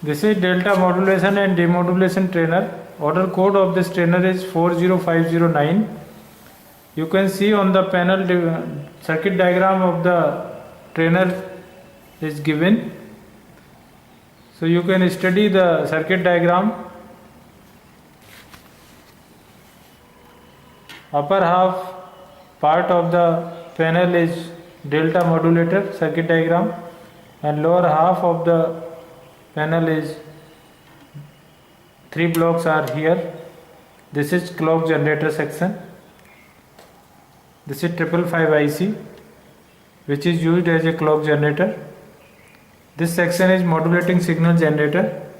This is delta modulation and demodulation trainer. Order code of this trainer is 40509. You can see on the panel the circuit diagram of the trainer is given. So you can study the circuit diagram. Upper half part of the panel is delta modulator circuit diagram, and lower half of the panel is 3 blocks are here. This is clock generator section. This is 555 IC, which is used as a clock generator. This section is modulating signal generator.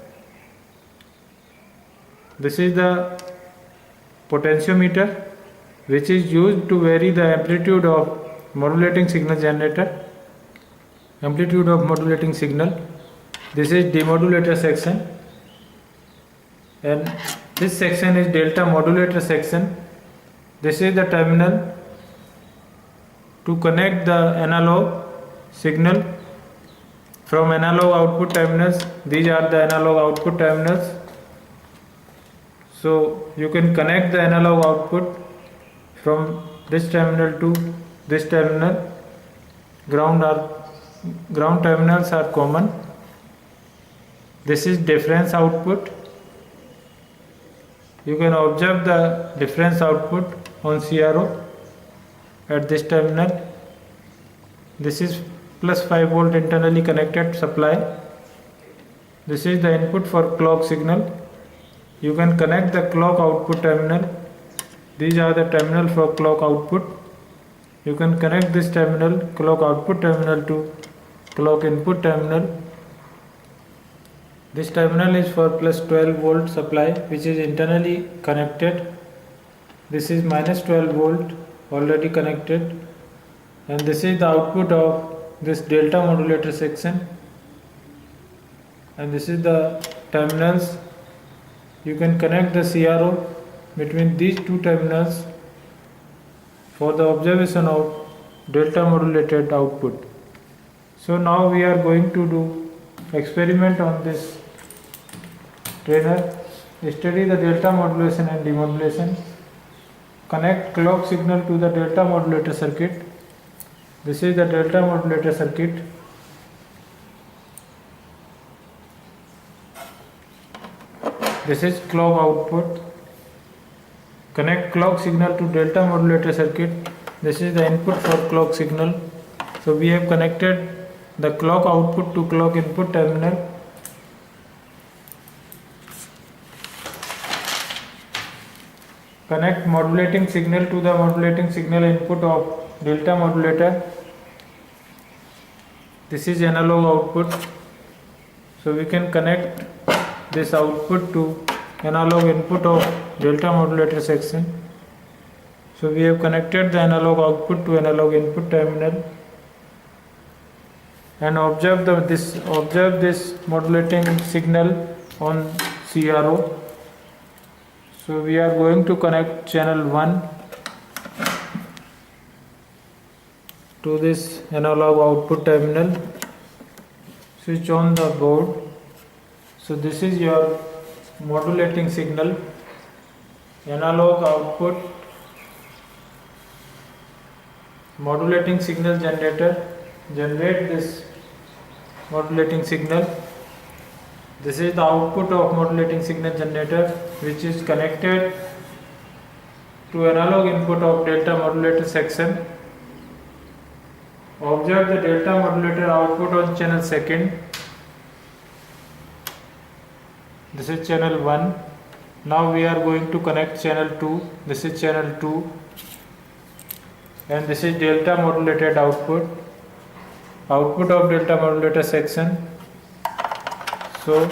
This is the potentiometer, which is used to vary the amplitude of modulating signal generator. Amplitude of modulating signal. This is demodulator section, and this section is delta modulator section. This is the terminal to connect the analog signal from analog output terminals. These are the analog output terminals. So you can connect the analog output from this terminal to this terminal. Ground terminals are common. This is difference output. You can observe the difference output on CRO at this terminal. This is plus 5 volt internally connected supply. This is the input for clock signal. You can connect the clock output terminal. These are the terminal for clock output. You can connect this terminal, clock output terminal, to clock input terminal. This terminal is for plus 12 volt supply, which is internally connected. This is minus 12 volt already connected, and this is the output of this delta modulator section, and this is the terminals. You can connect the CRO between these two terminals for the observation of delta modulated output. So now we are going to do experiment on this trainer. Study the delta modulation and demodulation. Connect clock signal to the delta modulator circuit. This is the delta modulator circuit. This is clock output. Connect clock signal to delta modulator circuit. This is the input for clock signal. So we have connected the clock output to clock input terminal. Connect modulating signal to the modulating signal input of delta modulator. This is analog output. So we can connect this output to analog input of delta modulator section. So we have connected the analog output to analog input terminal, and observe this modulating signal on CRO. So we are going to connect channel 1 to this analog output terminal. Switch on the board. So this is your modulating signal, analog output, modulating signal generator. Generate this modulating signal. This is the output of modulating signal generator, which is connected to analog input of delta modulator section. Observe the delta modulator output on channel 2nd. This is channel 1. Now we are going to connect channel 2. This is channel 2, and this is delta modulated output of delta modulator section. So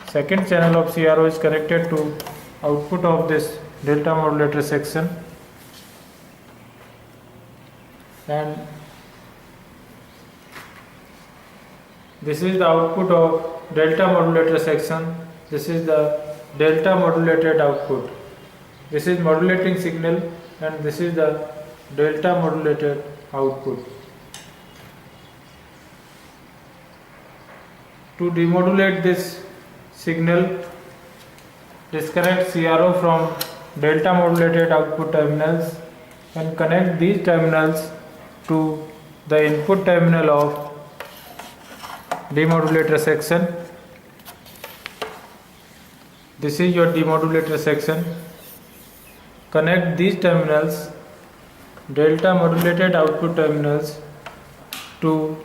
second channel of CRO is connected to output of this delta modulator section, and this is the output of delta modulator section. This is the delta modulated output. This is modulating signal, and this is the delta modulated output. To demodulate this signal, disconnect CRO from delta modulated output terminals and connect these terminals to the input terminal of demodulator section. This is your demodulator section. Connect these terminals, delta modulated output terminals, to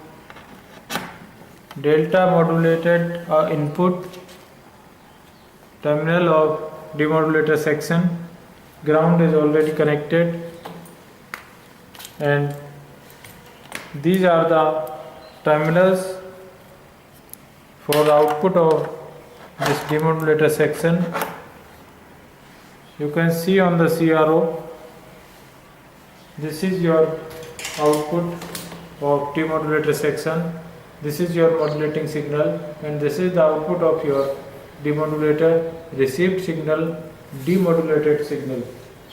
delta modulated input terminal of demodulator section. Ground is already connected, and these are the terminals for the output of this demodulator section. You can see on the CRO, this is your output of demodulator section, this is your modulating signal, and this is the output of your demodulator received signal, demodulated signal.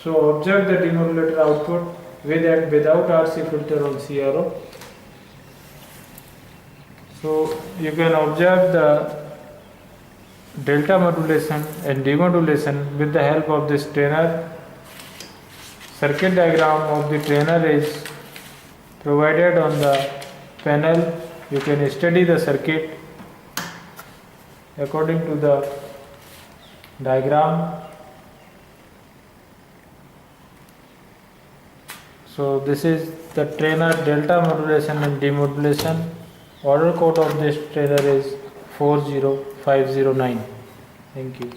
So observe the demodulator output with and without RC filter on CRO. So you can observe the delta modulation and demodulation with the help of this trainer. Circuit diagram of the trainer is provided on the panel. You can study the circuit according to the diagram. So this is the trainer delta modulation and demodulation. Order code of this trainer is 40509. Thank you.